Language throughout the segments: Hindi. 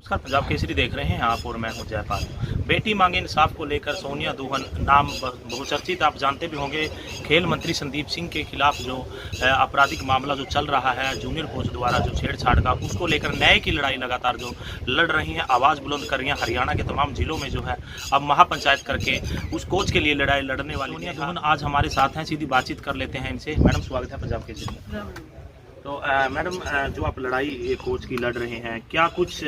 नमस्कार, पंजाब केसरी देख रहे हैं आप और मैं हूं जयपाल। बेटी मांगे इंसाफ को लेकर सोनिया दुहन नाम बहुचर्चित, आप जानते भी होंगे। खेल मंत्री संदीप सिंह के खिलाफ जो आपराधिक मामला जो चल रहा है जूनियर कोच द्वारा जो छेड़छाड़ का, उसको लेकर न्याय की लड़ाई लगातार जो लड़ रही हैं, आवाज़ बुलंद कर रही हैं। हरियाणा के तमाम जिलों में जो है अब महापंचायत करके उस कोच के लिए लड़ाई लड़ने वाली सोनिया दुहन आज हमारे साथ हैं। सीधी बातचीत कर लेते हैं इनसे। मैडम, स्वागत है पंजाब केसरी में। तो मैडम, जो आप लड़ाई कोच की लड़ रहे हैं, क्या कुछ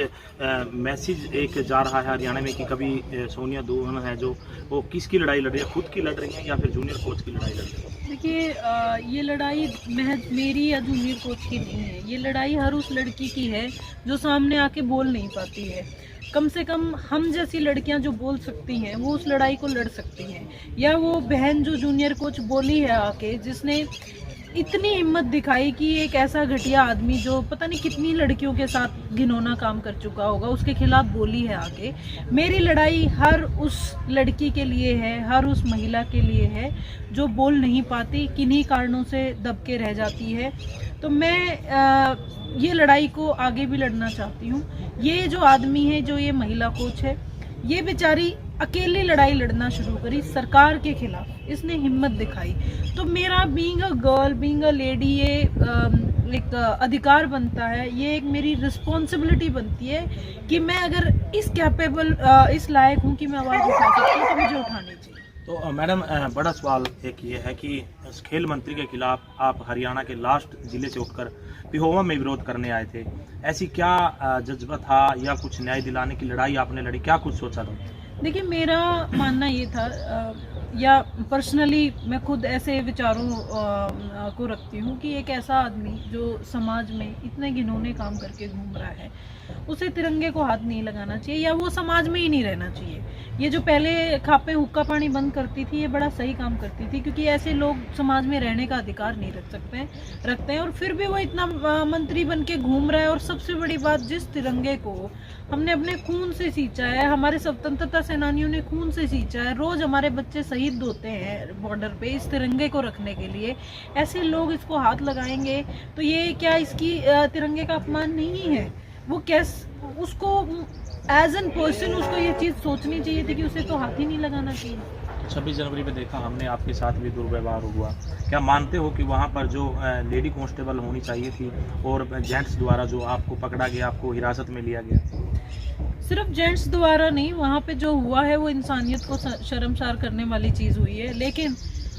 मैसेज एक जा रहा है हरियाणा में कि कभी सोनिया दुहन है जो वो किसकी लड़ाई लड़ रही है, खुद की लड़ रही है या फिर जूनियर कोच की लड़ाई लड़ रही है? देखिए, ये लड़ाई महज मेरी या जूनियर कोच की नहीं है। ये लड़ाई हर उस लड़की की है जो सामने आके बोल नहीं पाती है। कम से कम हम जैसी लड़कियां जो बोल सकती हैं वो उस लड़ाई को लड़ सकती हैं। या वो बहन जो जूनियर कोच बोली है आके, जिसने इतनी हिम्मत दिखाई कि एक ऐसा घटिया आदमी जो पता नहीं कितनी लड़कियों के साथ घिनौना काम कर चुका होगा, उसके खिलाफ बोली है आके। मेरी लड़ाई हर उस लड़की के लिए है, हर उस महिला के लिए है जो बोल नहीं पाती, किन्हीं कारणों से दब के रह जाती है। तो मैं ये लड़ाई को आगे भी लड़ना चाहती हूँ। ये जो आदमी है, जो ये महिला कोच है, ये बेचारी अकेली लड़ाई लड़ना शुरू करी सरकार के खिलाफ, इसने हिम्मत दिखाई। तो मेरा being a girl, being a lady, ये एक अधिकार बनता है, ये एक मेरी रिस्पॉन्सिबिलिटी बनती है कि मैं अगर इस कैपेबल, इस लायक हूँ कि मैं आवाज़ उठा सकती हूँ, तो मुझे उठानी चाहिए। तो मैडम, बड़ा सवाल एक ये है कि खेल मंत्री के खिलाफ आप हरियाणा के लास्ट जिले से उठकर पिहोवा में विरोध करने आए थे। ऐसी क्या जज्बा था या कुछ न्याय दिलाने की लड़ाई आपने लड़ी, क्या कुछ सोचा था? देखिए, मेरा मानना ये था, या पर्सनली मैं खुद ऐसे विचारों को रखती हूँ कि एक ऐसा आदमी जो समाज में इतने घिनौने काम करके घूम रहा है, उसे तिरंगे को हाथ नहीं लगाना चाहिए, या वो समाज में ही नहीं रहना चाहिए। ये जो पहले खापे हुक्का पानी बंद करती थी, ये बड़ा सही काम करती थी, क्योंकि ऐसे लोग समाज में रहने का अधिकार नहीं रखते हैं। और फिर भी वो इतना मंत्री बन के घूम रहा है। और सबसे बड़ी बात, जिस तिरंगे को हमने अपने खून से सींचा है, हमारे स्वतंत्रता सेनानियों ने खून से सींचा है, रोज हमारे बच्चे शहीद होते हैं बॉर्डर पे इस तिरंगे को रखने के लिए, ऐसे लोग इसको हाथ लगाएंगे तो ये क्या इसकी तिरंगे का अपमान नहीं है? वो कैसे, उसको एज एन पर्सन उसको ये चीज़ सोचनी चाहिए थी कि उसे तो हाथ ही नहीं लगाना चाहिए। 26 जनवरी में देखा हमने, आपके साथ भी दुर्व्यवहार हुआ। क्या मानते हो कि वहाँ पर जो लेडी कांस्टेबल होनी चाहिए थी और जेंट्स द्वारा जो आपको पकड़ा गया, आपको हिरासत में लिया गया? सिर्फ जेंट्स द्वारा नहीं, वहाँ पे जो हुआ है वो इंसानियत को शर्मसार करने वाली चीज़ हुई है। लेकिन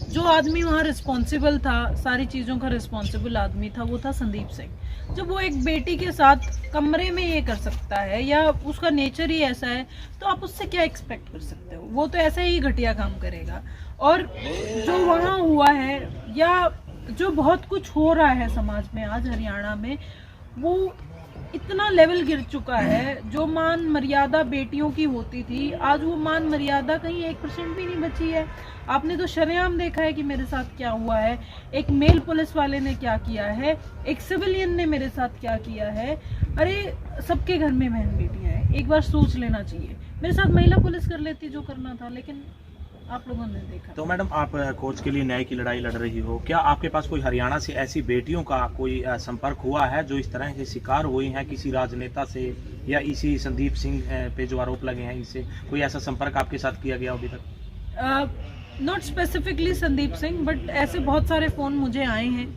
जो आदमी वहाँ रिस्पॉन्सिबल था, सारी चीज़ों का रिस्पॉन्सिबल आदमी था, वो था संदीप सिंह। जब वो एक बेटी के साथ कमरे में ये कर सकता है, या उसका नेचर ही ऐसा है, तो आप उससे क्या एक्सपेक्ट कर सकते हो? वो तो ऐसा ही घटिया काम करेगा। और जो वहाँ हुआ है, या जो बहुत कुछ हो रहा है समाज में आज हरियाणा में, वो इतना लेवल गिर चुका है। जो मान मर्यादा बेटियों की होती थी, आज वो मान मर्यादा कहीं 1% भी नहीं बची है। आपने तो शरेआम देखा है कि मेरे साथ क्या हुआ है, एक मेल पुलिस वाले ने क्या किया है, एक सिविलियन ने मेरे साथ क्या किया है। अरे, सबके घर में बहन बेटियां हैं, एक बार सोच लेना चाहिए। मेरे साथ महिला पुलिस कर लेती जो करना था, लेकिन आप लोगों ने देखा। तो मैडम, आप कोच के लिए न्याय की लड़ाई लड़ रही हो, क्या आपके पास कोई हरियाणा से ऐसी बेटियों का कोई संपर्क हुआ है जो इस तरह से शिकार हुई हैं किसी राजनेता से, या इसी संदीप सिंह पे जो आरोप लगे हैं इनसे कोई ऐसा संपर्क आपके साथ किया गया अभी तक? Not specifically Sandeep Singh, but ऐसे बहुत सारे फ़ोन मुझे आए हैं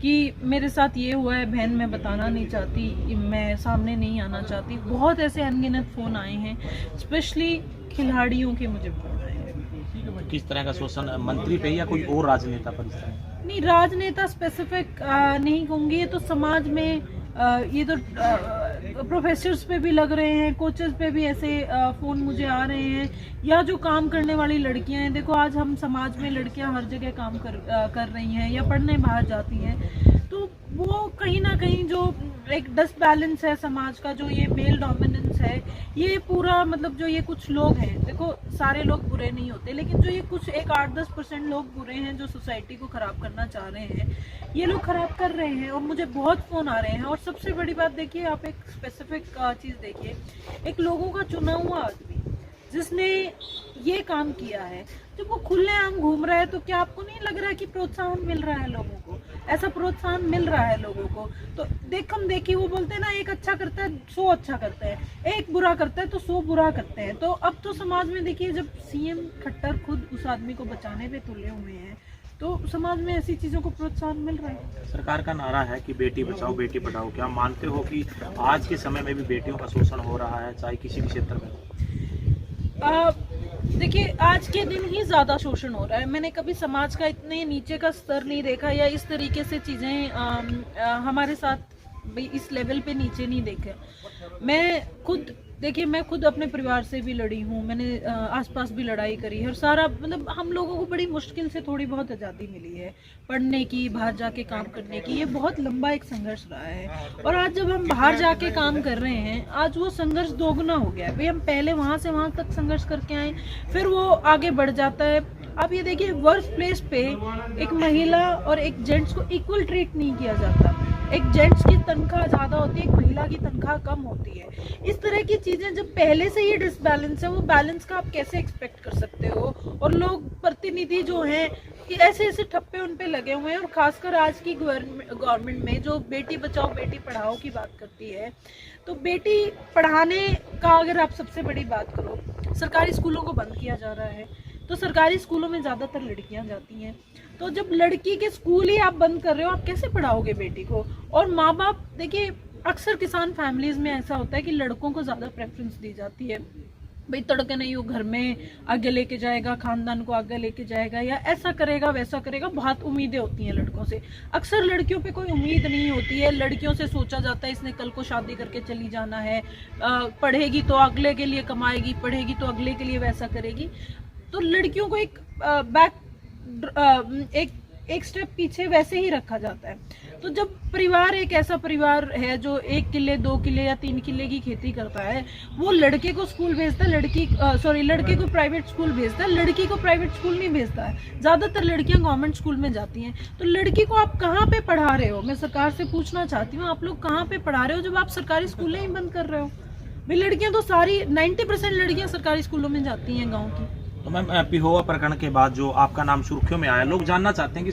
कि मेरे साथ ये हुआ है, बहन मैं बताना नहीं चाहती, मैं सामने नहीं आना चाहती। बहुत ऐसे अनगिनत फ़ोन आए हैं, स्पेशली खिलाड़ियों के मुझे फ़ोन आए हैं। किस तरह का शोषण, मंत्री पे या कोई और राजनेता पर? इस तरह नहीं, राजनेता स्पेसिफिक नहीं कहूँगी, ये तो समाज में, ये तो प्रोफेसर्स पे भी लग रहे हैं, कोचेस पे भी ऐसे फ़ोन मुझे आ रहे हैं, या जो काम करने वाली लड़कियां हैं। देखो, आज हम समाज में लड़कियां हर जगह काम कर रही हैं या पढ़ने बाहर जाती हैं, तो वो कहीं ना कहीं जो एक डिसबैलेंस है समाज का, जो ये मेल डोमिनेंस है, ये पूरा, मतलब जो ये कुछ लोग हैं, देखो सारे लोग बुरे नहीं होते, लेकिन जो ये कुछ एक 8-10% लोग बुरे हैं जो सोसाइटी को ख़राब करना चाह रहे हैं, ये लोग ख़राब कर रहे हैं। और मुझे बहुत फ़ोन आ रहे हैं। और सबसे बड़ी बात देखिए, आप एक स्पेसिफिक चीज़ देखिए, एक लोगों का चुना हुआ आदमी जिसने ये काम किया है, जब वो खुलेआम घूम रहा है, तो क्या आपको नहीं लग रहा है कि प्रोत्साहन मिल रहा है लोगों को? ऐसा प्रोत्साहन मिल रहा है लोगों को। तो देखम देखी वो बोलते हैं ना, एक अच्छा करता है 100 अच्छा करते हैं, एक बुरा करता है तो 100 बुरा करते हैं। तो अब तो समाज में देखिए, जब सीएम खट्टर खुद उस आदमी को बचाने पे तुले हुए हैं, तो समाज में ऐसी चीज़ों को प्रोत्साहन मिल रहा है। सरकार का नारा है कि बेटी बचाओ बेटी पढ़ाओ, क्या मानते हो कि आज के समय में भी बेटियों का शोषण हो रहा है, चाहे किसी भी क्षेत्र में? देखिए, आज के दिन ही ज़्यादा शोषण हो रहा है। मैंने कभी समाज का इतने नीचे का स्तर नहीं देखा, या इस तरीके से चीज़ें हमारे साथ इस लेवल पे नीचे नहीं देखे। मैं खुद अपने परिवार से भी लड़ी हूँ, मैंने आसपास भी लड़ाई करी है, और सारा मतलब हम लोगों को बड़ी मुश्किल से थोड़ी बहुत आज़ादी मिली है पढ़ने की, बाहर जाके काम करने की। ये बहुत लंबा एक संघर्ष रहा है, और आज जब हम बाहर जाके काम कर रहे हैं, आज वो संघर्ष दोगुना हो गया है। भाई, हम पहले वहाँ से वहाँ तक संघर्ष करके आए, फिर वो आगे बढ़ जाता है। आप ये देखिए, वर्क प्लेस पे एक महिला और एक जेंट्स को इक्वल ट्रीट नहीं किया जाता। एक जेंट्स की तनख्वाह ज़्यादा होती है, एक महिला की तनख्वाह कम होती है। इस तरह की चीज़ें जब पहले से ही डिसबैलेंस है, वो बैलेंस का आप कैसे एक्सपेक्ट कर सकते हो? और लोग प्रतिनिधि जो हैं, कि ऐसे ऐसे ठप्पे उन पे लगे हुए हैं। और खासकर आज की गवर्नमेंट में जो बेटी बचाओ बेटी पढ़ाओ की बात करती है, तो बेटी पढ़ाने का अगर आप सबसे बड़ी बात करो, सरकारी स्कूलों को बंद किया जा रहा है। तो सरकारी स्कूलों में ज़्यादातर लड़कियां जाती हैं, तो जब लड़की के स्कूल ही आप बंद कर रहे हो, आप कैसे पढ़ाओगे बेटी को? और माँ बाप देखिए, अक्सर किसान फैमिलीज़ में ऐसा होता है कि लड़कों को ज़्यादा प्रेफरेंस दी जाती है। भाई, तड़के नहीं, वो घर में आगे लेके जाएगा, खानदान को आगे लेके जाएगा, या ऐसा करेगा वैसा करेगा। बहुत उम्मीदें होती हैं लड़कों से। अक्सर लड़कियों पे कोई उम्मीद नहीं होती है। लड़कियों से सोचा जाता है इसने कल को शादी करके चली जाना है, पढ़ेगी तो अगले के लिए कमाएगी, पढ़ेगी तो अगले के लिए वैसा करेगी। तो लड़कियों को एक स्टेप पीछे वैसे ही रखा जाता है। तो जब परिवार एक ऐसा परिवार है जो 1 किले 2 किले या 3 किले की खेती करता है, वो लड़के को स्कूल भेजता है, लड़के को प्राइवेट स्कूल भेजता है, लड़की को प्राइवेट स्कूल नहीं भेजता है। ज़्यादातर लड़कियां गवर्नमेंट स्कूल में जाती हैं। तो लड़की को आप कहाँ पे पढ़ा रहे हो? मैं सरकार से पूछना चाहती हूँ, आप लोग कहाँ पे पढ़ा रहे हो जब आप सरकारी स्कूलें ही बंद कर रहे हो? भाई, लड़कियां तो सारी 90% लड़कियां सरकारी स्कूलों में जाती हैं गाँव की। तो मैम, पिहोवा प्रकरण के बाद जो आपका नाम सुर्खियों में आया, लोग जानना चाहते हैं कि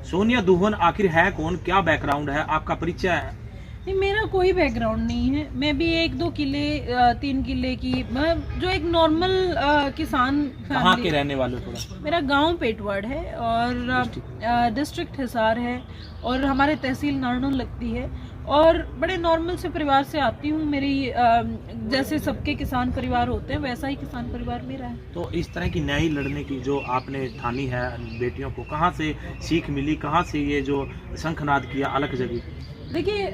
सोनिया दुहन आखिर है कौन, क्या बैकग्राउंड है, आपका परिचय है? नहीं, मेरा कोई बैकग्राउंड नहीं है। मैं भी 1-2 किले 3 किले की, जो एक नॉर्मल किसान कहाँ के रहने वाले हो? थोड़ा मेरा गांव पेटवाड़ है, और डिस्ट्रिक्ट हिसार है, और हमारे तहसील नारनौल लगती है, और बड़े नॉर्मल से परिवार से आती हूँ। मेरी जैसे सबके किसान परिवार होते हैं, वैसा ही किसान परिवार मेरा है। तो इस तरह की न्याय लड़ने की जो आपने ठानी है बेटियों को, कहाँ से सीख मिली, कहाँ से ये जो शंखनाद किया अलग जगह? देखिए,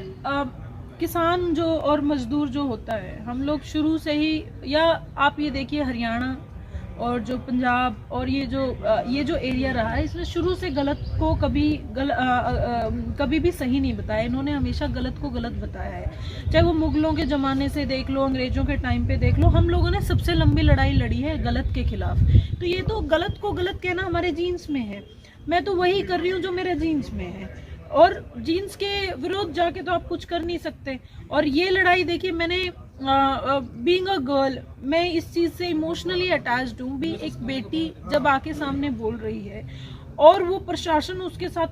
किसान जो और मजदूर जो होता है, हम लोग शुरू से ही, या आप ये देखिए हरियाणा और जो पंजाब और ये जो एरिया रहा है, इसमें शुरू से गलत को कभी भी सही नहीं बताया। इन्होंने हमेशा गलत को गलत बताया है। चाहे वो मुगलों के ज़माने से देख लो, अंग्रेज़ों के टाइम पे देख लो, हम लोगों ने सबसे लंबी लड़ाई लड़ी है गलत के खिलाफ। तो ये तो गलत को गलत कहना हमारे जीन्स में है। मैं तो वही कर रही हूँ जो मेरे जीन्स में है, और जीन्स के विरोध जाके तो आप कुछ कर नहीं सकते। और ये लड़ाई देखिए, मैंने बीइंग अ गर्ल, मैं इस चीज़ से इमोशनली अटैच्ड हूँ भी। एक बेटी जब आके सामने बोल रही है और वो प्रशासन उसके साथ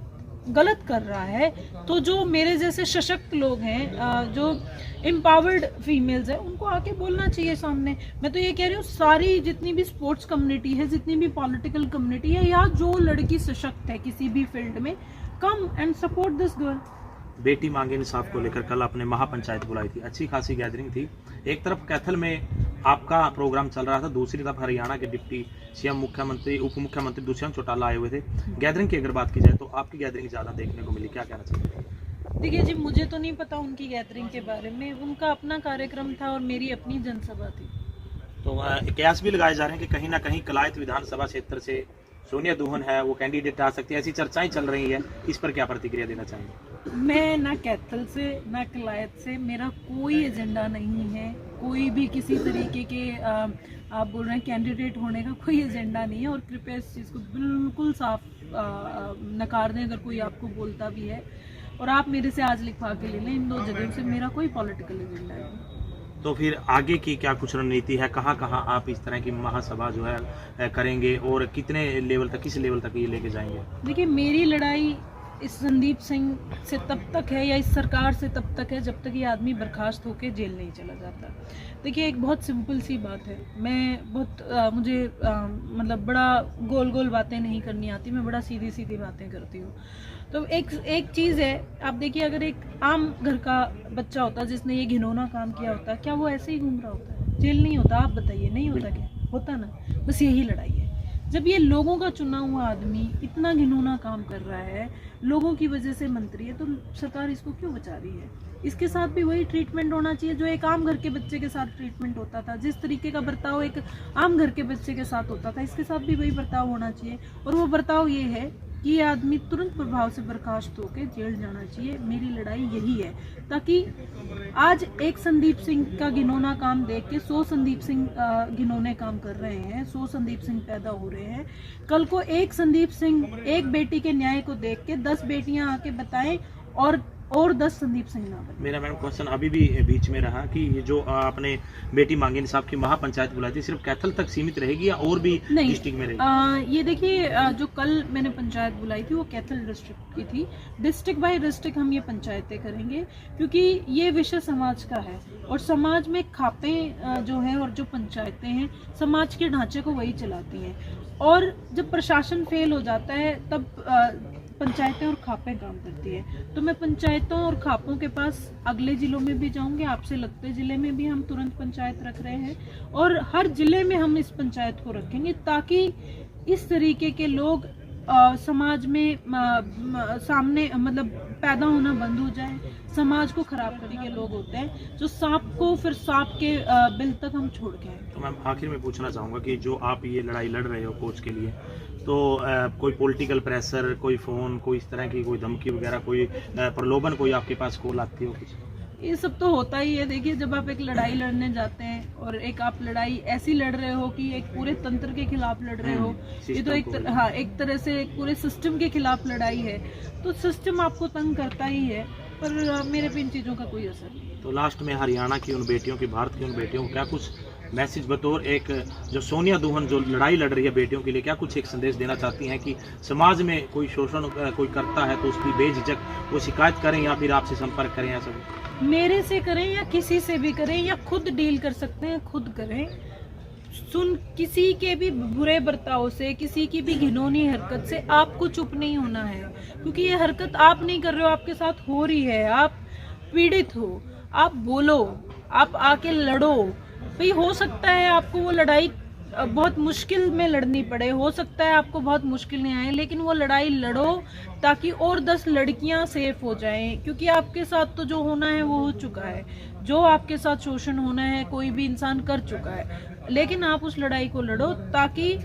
गलत कर रहा है, तो जो मेरे जैसे सशक्त लोग हैं, जो एम्पावर्ड फीमेल्स हैं, उनको आके बोलना चाहिए सामने। मैं तो ये कह रही हूँ, सारी जितनी भी स्पोर्ट्स कम्युनिटी है, जितनी भी पॉलिटिकल कम्युनिटी है, या जो लड़की सशक्त है किसी भी फील्ड में, come and support this girl. बेटी मांगे इंसाफ को लेकर कल आपने महापंचायत बुलाई थी, अच्छी खासी गैदरिंग थी। एक तरफ कैथल में आपका प्रोग्राम चल रहा था, दूसरी तरफ हरियाणा के डिप्टी सीएम, मुख्यमंत्री, उप मुख्यमंत्री दुष्यंत चौटाला आए हुए थे। गैदरिंग की अगर बात की जाए तो आपकी गैदरिंग ज़्यादा देखने को मिली, क्या कहना चाहते हैं? देखिए जी, मुझे तो नहीं पता उनकी गैदरिंग के बारे में। उनका अपना कार्यक्रम था और मेरी अपनी जनसभा थी। तो कयास भी लगाए जा रहे हैं कि कहीं ना कहीं कलायत विधानसभा क्षेत्र से सोनिया दुहन है वो कैंडिडेट आ सकती है, ऐसी चर्चाएं चल रही है। इस पर क्या प्रतिक्रिया देना चाहेंगे? मैं ना कैथल से ना कलायत से, मेरा कोई एजेंडा नहीं है। कोई भी किसी तरीके के आप बोल रहे हैं कैंडिडेट होने का कोई एजेंडा नहीं है। और कृपया इस चीज़ को बिल्कुल साफ नकार दें अगर कोई आपको बोलता भी है। और आप मेरे से आज लिखवा के ले लें, इन 2 जगह से मेरा कोई पॉलिटिकल एजेंडा नहीं। तो फिर आगे की क्या कुछ रणनीति है, कहाँ कहाँ आप इस तरह की महासभा जो है करेंगे, और कितने लेवल तक, किस लेवल तक ये लेके जाएंगे? देखिए, मेरी लड़ाई इस संदीप सिंह से तब तक है या इस सरकार से तब तक है जब तक ये आदमी बर्खास्त होकर जेल नहीं चला जाता। देखिए, एक बहुत सिंपल सी बात है। मैं मुझे मतलब बड़ा गोल गोल बातें नहीं करनी आती, मैं बड़ा सीधी सीधी बातें करती हूँ। तो एक चीज़ है, आप देखिए, अगर एक आम घर का बच्चा होता जिसने ये घिनौना काम किया होता, क्या वो ऐसे ही घूम रहा होता? जेल नहीं होता? आप बताइए, नहीं होता क्या? होता ना। बस यही लड़ाई है। जब ये लोगों का चुना हुआ आदमी इतना घिनौना काम कर रहा है, लोगों की वजह से मंत्री है, तो सरकार इसको क्यों बचा रही है? इसके साथ भी वही ट्रीटमेंट होना चाहिए जो एक आम घर के बच्चे के साथ ट्रीटमेंट होता था। जिस तरीके का बर्ताव एक आम घर के बच्चे के साथ होता था, इसके साथ भी वही बर्ताव होना चाहिए। और वो बर्ताव ये है कि ये आदमी तुरंत प्रभाव से बर्खास्त होकर जेल जाना चाहिए। मेरी लड़ाई यही है, ताकि आज एक संदीप सिंह का घिनौना काम देख के 100 संदीप सिंह घिनौने काम कर रहे हैं, 100 संदीप सिंह पैदा हो रहे हैं। कल को एक संदीप सिंह एक बेटी के न्याय को देख के 10 बेटियां आके बताएं और 10 संदीप सिंह ना बने। मेरा मैडम क्वेश्चन अभी भी बीच में रहा कि ये जो आपने बेटी मांगेन साहब की महापंचायत बुलाई थी, सिर्फ कैथल तक सीमित रहेगी या और भी डिस्ट्रिक्ट में रहेगी? ये देखिए, जो कल मैंने पंचायत बुलाई थी वो कैथल डिस्ट्रिक्ट की थी। डिस्ट्रिक्ट बाय डिस्ट्रिक्ट हम ये पंचायतें करेंगे, क्योंकि ये विषय समाज का है और समाज में खापे जो है और जो पंचायतें हैं समाज के ढांचे को वही चलाती हैं। और जब प्रशासन फेल हो जाता है तब पंचायतें और खापें काम करती है। तो मैं पंचायतों और खापों के पास अगले जिलों में भी जाऊंगी। आपसे लगते जिले में भी हम तुरंत पंचायत रख रहे हैं और हर जिले में हम इस पंचायत को रखेंगे, ताकि इस तरीके के लोग समाज में सामने मतलब पैदा होना बंद हो जाए। समाज को खराब करने के लोग होते हैं जो सांप को फिर सांप के बिल तक हम छोड़ के आए। तो मैम, आखिर में पूछना चाहूँगा कि जो आप ये लड़ाई लड़ रहे हो कोच के लिए, तो कोई पॉलिटिकल प्रेशर, कोई फ़ोन, कोई इस तरह की कोई धमकी वगैरह, कोई प्रलोभन, कोई आपके पास कॉल आती हो कुछ? ये सब तो होता ही है। देखिए, जब आप एक लड़ाई लड़ने जाते हैं और एक आप लड़ाई ऐसी लड़ रहे हो कि एक पूरे तंत्र के खिलाफ लड़ रहे हो, ये तो एक तरह से एक पूरे सिस्टम के खिलाफ लड़ाई है, तो सिस्टम आपको तंग करता ही है। पर मेरे पे इन चीज़ों का कोई असर नहीं। तो लास्ट में हरियाणा की उन बेटियों की, भारत की उन बेटियों को क्या कुछ मैसेज बतौर एक जो सोनिया दुहन जो लड़ाई लड़ रही है बेटियों के लिए, क्या कुछ एक संदेश देना चाहती हैं कि समाज में कोई शोषण कोई करता है तो उसकी बेझिझक वो शिकायत करें या फिर आपसे संपर्क करें? या सब मेरे से करें या किसी से भी करें या खुद डील कर सकते हैं खुद करें। किसी के भी बुरे बर्ताव से, किसी की भी घिनौनी हरकत से आपको चुप नहीं होना है, क्योंकि ये हरकत आप नहीं कर रहे हो, आपके साथ हो रही है। आप पीड़ित हो, आप बोलो, आप आके लड़ो। भाई, हो सकता है आपको वो लड़ाई बहुत मुश्किल में लड़नी पड़े, हो सकता है आपको बहुत मुश्किल नहीं आए, लेकिन वो लड़ाई लड़ो ताकि और 10 लड़कियां सेफ हो जाएं। क्योंकि आपके साथ तो जो होना है वो हो चुका है, जो आपके साथ शोषण होना है कोई भी इंसान कर चुका है, लेकिन आप उस लड़ाई को लड़ो ताकि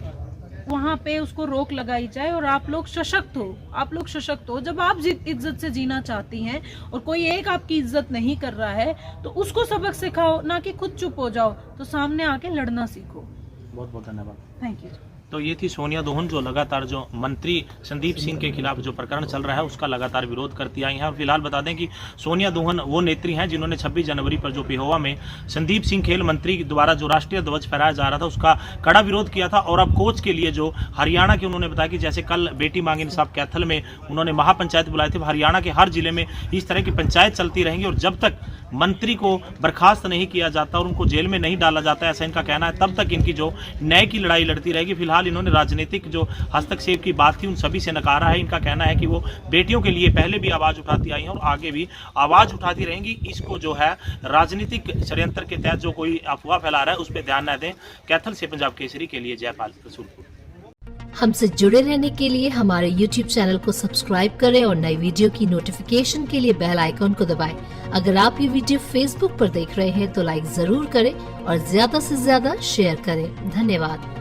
वहाँ पे उसको रोक लगाई जाए और आप लोग सशक्त हो। आप लोग सशक्त हो जब आप इज्जत से जीना चाहती हैं और कोई एक आपकी इज्जत नहीं कर रहा है तो उसको सबक सिखाओ, ना कि खुद चुप हो जाओ। तो सामने आके लड़ना सीखो। बहुत बहुत धन्यवाद। Thank you. तो ये थी सोनिया दुहन, जो लगातार जो मंत्री संदीप सिंह के खिलाफ जो प्रकरण चल रहा है उसका लगातार विरोध करती आई हैं। और फिलहाल बता दें कि सोनिया दुहन वो नेत्री हैं जिन्होंने 26 जनवरी पर जो पेहोवा में संदीप सिंह खेल मंत्री द्वारा जो राष्ट्रीय ध्वज फहराया जा रहा था उसका कड़ा विरोध किया था। और अब कोच के लिए जो हरियाणा के, उन्होंने बताया कि जैसे कल बेटी मांगेन साहब कैथल में उन्होंने महापंचायत बुलाए थे, हरियाणा के हर जिले में इस तरह की पंचायत चलती रहेंगी और जब तक मंत्री को बर्खास्त नहीं किया जाता और उनको जेल में नहीं डाला जाता, ऐसा इनका कहना है, तब तक इनकी जो न्याय की लड़ाई लड़ती रहेगी। फिलहाल इन्होंने राजनीतिक जो हस्तक्षेप की बात थी उन सभी से नकारा है। इनका कहना है कि वो बेटियों के लिए पहले भी आवाज उठाती आई हैं और आगे भी आवाज उठाती रहेंगी। इसको जो है राजनीतिक षड्यंत्र के तहत जो कोई अफवाह फैला रहा है उस पर ध्यान न दें। कैथल से पंजाब केसरी के लिए जयपाल रसूलपुर। हमसे जुड़े रहने के लिए हमारे YouTube चैनल को सब्सक्राइब करें और नई वीडियो की नोटिफिकेशन के लिए बेल आइकॉन को दबाएं। अगर आप ये वीडियो Facebook पर देख रहे हैं तो लाइक जरूर करें और ज्यादा से ज्यादा शेयर करें। धन्यवाद।